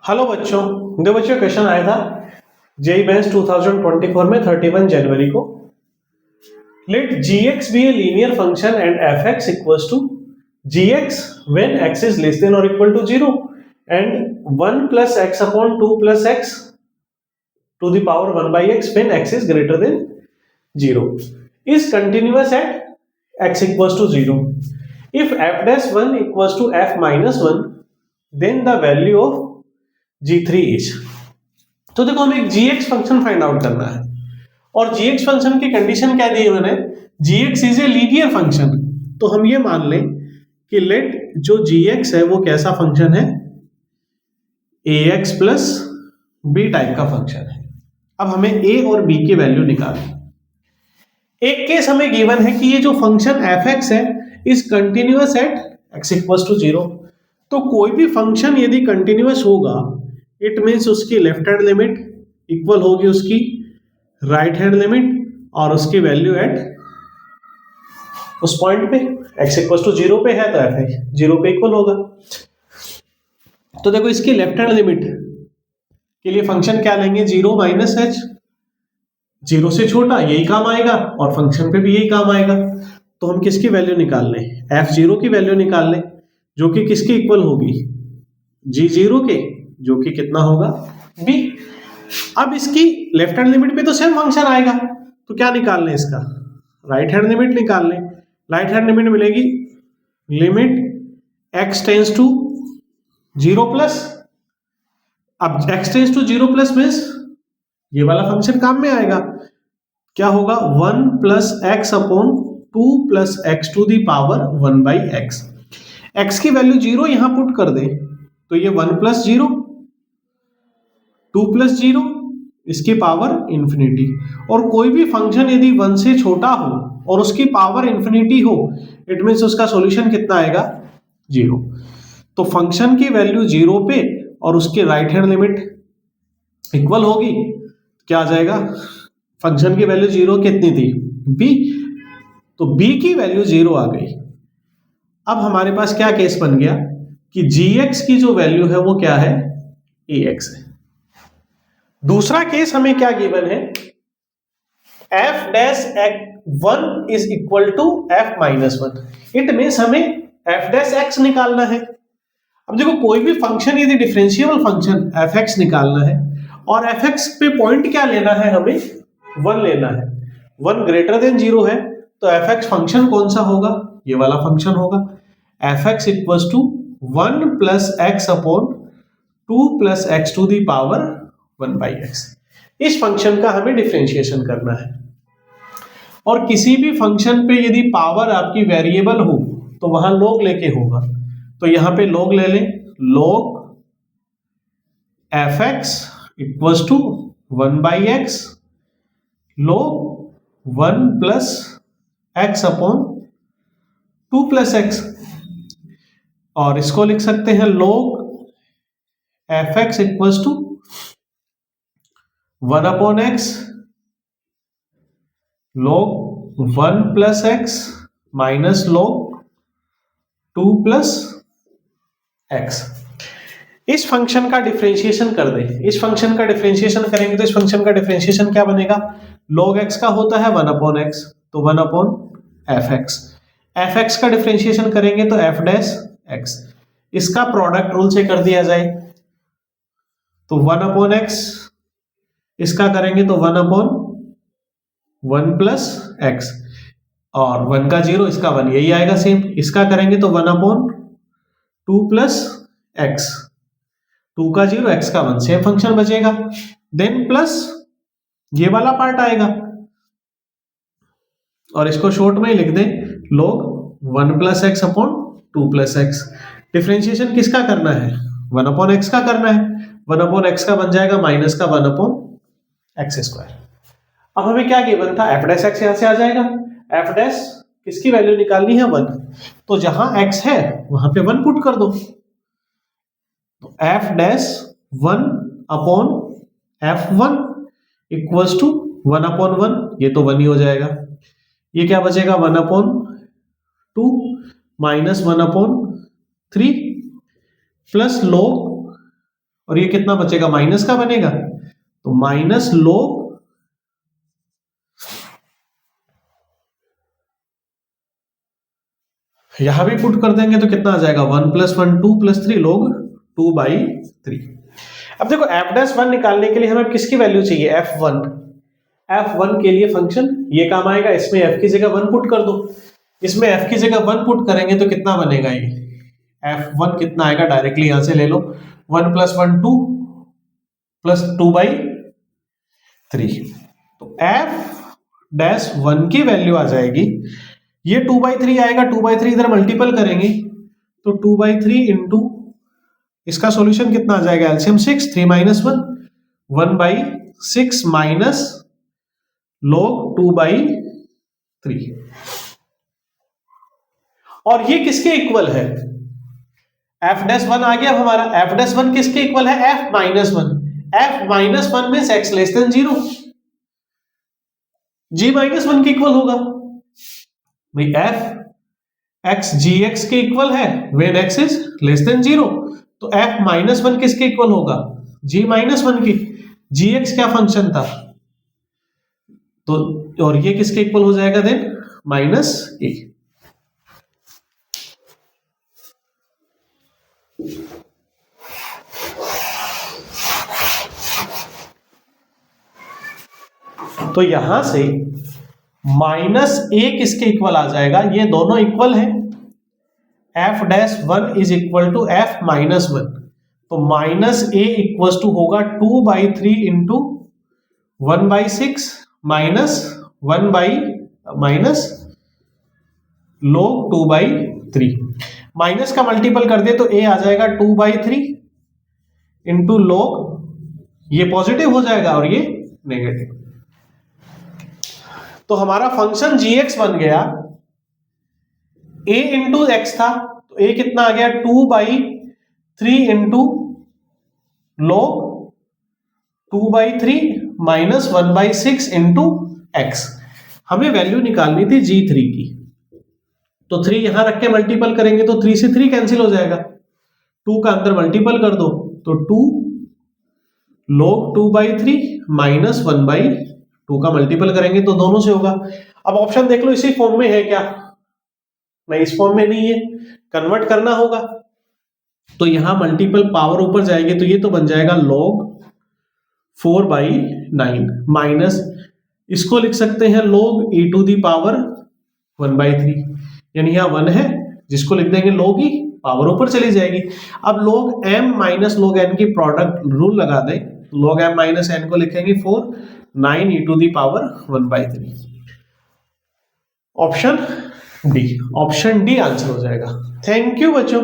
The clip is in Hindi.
हेलो बच्चों, देखो बच्चों क्वेश्चन आया था जेईई मेंस 2024 में 31 जनवरी को। Let gx be a linear function and fx equals to gx when x is less than or equal to 0 and 1 plus x upon 2 plus x to the power 1 by x when x is greater than 0 is continuous at x equals to 0 if f dash 1 equals to f minus 1 then the value of g3 is। तो देखो हमें एक gx फंक्शन फाइंड आउट करना है और gx फंक्शन की कंडीशन क्या दी है मैंने, gx is a linear function. तो हम ये मान लें कि लेट जो gx है वो कैसा फंक्शन है, ax प्लस b टाइप का फंक्शन है। अब हमें a और b की वैल्यू निकालनी। एक केस हमें गिवन है कि ये जो फंक्शन fx है is continuous at x equals to 0। तो कोई भी फंक्शन यदि कंटिन्यूअस होगा इट मीन्स उसकी लेफ्ट हैंड लिमिट इक्वल होगी उसकी राइट हैंड लिमिट और उसकी वैल्यू एट उस पॉइंट पे x इक्वल्स टू 0 पे है तो f 0 पे इक्वल होगा। तो देखो इसकी लेफ्ट हैंड लिमिट के लिए फंक्शन क्या लेंगे, 0 माइनस h, 0 से छोटा यही काम आएगा और फंक्शन पे भी यही काम आएगा। तो हम किसकी वैल्यू निकाल लें, f0 की वैल्यू निकाल लें जो कि किसके इक्वल होगी, g0 के, जो कि कितना होगा b। अब इसकी लेफ्ट हैंड लिमिट पे तो सेम फंक्शन आएगा तो क्या निकाल लें, इसका राइट हैंड लिमिट निकाल लें। राइट हैंड लिमिट मिलेगी limit x tends to 0 plus. अब x tends to 0 plus means ये वाला फंक्शन काम में आएगा, क्या होगा 1 plus x upon 2 plus x to the power 1 by x. X की वैल्यू 0 यहां पुट कर दे तो ये 1 प्लस 0, 2 प्लस 0, इसकी पावर इंफिनिटी। और कोई भी फंक्शन यदि 1 से छोटा हो और उसकी पावर इंफिनिटी हो इट मीन्स उसका सॉल्यूशन कितना आएगा, 0। तो फंक्शन की वैल्यू 0 पे और उसकी राइट हैंड लिमिट इक्वल होगी, क्या आ जाएगा, फंक्शन की वैल्यू 0 कितनी थी, b, तो b की वैल्यू 0 आ गई। अब हमारे पास क्या केस बन गया कि gx की जो वैल्यू है वो क्या है, ax है। दूसरा केस हमें क्या गिवन है, f dash 1 is equal to f minus 1। It means हमें f डैश x निकालना है। अब देखो कोई भी फंक्शन यदि डिफरेंशिएबल फंक्शन fx निकालना है और fx पे पॉइंट क्या लेना है, हमें 1 लेना है। 1 ग्रेटर देन 0 है तो fx फंक्शन कौन सा होगा, ये वाला फंक्शन होगा। fx equals to 1 plus x upon 2 plus x to the power 1 by x. इस फंक्शन का हमें डिफरेंशिएशन करना है और किसी भी फंक्शन पे यदि पावर आपकी वेरिएबल हो तो वहां log लेके होगा। तो यहां पे log ले लें, log fx equals to 1 by x log 1 plus x upon 2 plus x. और इसको लिख सकते हैं log fx equals to 1 upon x log 1 plus x minus log 2 plus x. इस फंक्शन का डिफरेंशिएशन कर दें, इस फंक्शन का डिफरेंशिएशन करेंगे तो इस फंक्शन का डिफरेंशिएशन क्या बनेगा, log x का होता है 1 अपॉन एक्स तो 1 अपॉन fx। fx का डिफरेंशिएशन करेंगे तो f डैश x। इसका प्रोडक्ट रूल से कर दिया जाए तो 1 अपॉन एक्स, इसका करेंगे तो 1 अपॉन 1 प्लस एक्स और 1 का 0 इसका 1 यही आएगा सेम। इसका करेंगे तो 1 अपॉन 2 प्लस एक्स, 2 का 0 x का 1 सेम फंक्शन बचेगा। देन प्लस ये वाला पार्ट आएगा और इसको शॉर्ट में ही लिख दें log 1 plus x upon 2 plus x. Differentiation किसका करना है, 1 अपॉन एक्स का करना है। 1 अपॉन एक्स का बन जाएगा माइनस का 1 अपॉन एक्स स्क्वायर। अब हमें क्या गिवन था, f डैश x यहां से आ जाएगा। f डैश किसकी वैल्यू निकालनी है, 1। तो जहां x है वहां पे 1 पुट कर दो तो f dash 1 upon f1 equals to 1 upon 1, ये तो 1 ही हो जाएगा। ये क्या बचेगा 1 upon 2 minus 1 upon 3 plus log और ये कितना बचेगा, माइनस का बनेगा, तो माइनस log यहां भी पुट कर देंगे तो कितना आ जाएगा 1 + 1 2 + 3 log 2/3। अब देखो f'1 निकालने के लिए हमें किसकी वैल्यू चाहिए, f1 के लिए फंक्शन ये काम आएगा, इसमें f की जगह 1 पुट कर दो, इसमें f की जगह 1 पुट करेंगे तो कितना बनेगा, ये f1 कितना आएगा, डायरेक्टली यहां से ले लो 1 + 1 2 + 2/3। तो f'1 की वैल्यू आ जाएगी, ये 2/3 आएगा, 2/3 इधर मल्टीपल करेंगे तो 2/3 इंटू इसका सॉल्यूशन कितना आ जाएगा, एलसीएम 6 3 - 1 1/6 माइनस log 2/3। और ये किसके इक्वल है, f'1 आ गया हमारा, f'1 किसके इक्वल है, f-1, f-1 में x लेस देन 0, g-1 के इक्वल होगा भाई, f x gx के इक्वल है when x is less then 0, तो f-1 किसके इक्वल होगा, g-1 की, gx क्या फंक्शन था, तो और ये किसके इक्वल हो जाएगा देन, -a। तो यहां से -a किसके इक्वल आ जाएगा, ये दोनों इक्वल हैं, f'1 is equal to f-1, तो -a इक्वल टू होगा 2/3 इंटू 1/6 माइनस 1 log 2/3, माइनस का मल्टीपल कर दे तो a आ जाएगा 2/3 इंटू log, ये पॉजिटिव हो जाएगा और ये नेगेटिव, तो हमारा फंक्शन gx बन गया, a इंटू एक्स था तो a कितना आ गया 2/3 into log 2/3 minus 1/6 into x. हमें वैल्यू निकालनी थी g3 की, तो 3 यहां रख के मल्टीपल करेंगे तो 3 से 3 कैंसिल हो जाएगा, 2 का अंदर मल्टीपल कर दो तो 2 log 2/3 माइनस 1/2 का मल्टीपल करेंगे तो दोनों से होगा। अब ऑप्शन देख लो इसी फॉर्म में है क्या, नहीं इस फॉर्म में नहीं है, कन्वर्ट करना होगा, तो यहां मल्टीपल पावर ऊपर जाएगी तो ये तो बन जाएगा log 4/9 माइनस, इसको लिख सकते हैं log e⁻⁴ 1/3, यानी यहां 1 है जिसको लिख देंगे log e, पावर ऊपर चली जाएगी। अब log m minus log n की प्रोडक्ट रूल लगा दें, log m माइनस n को लिखेंगे 4 9 e⁻⁴ 1/3, ऑप्शन डी आंसर हो जाएगा। थैंक यू बच्चों।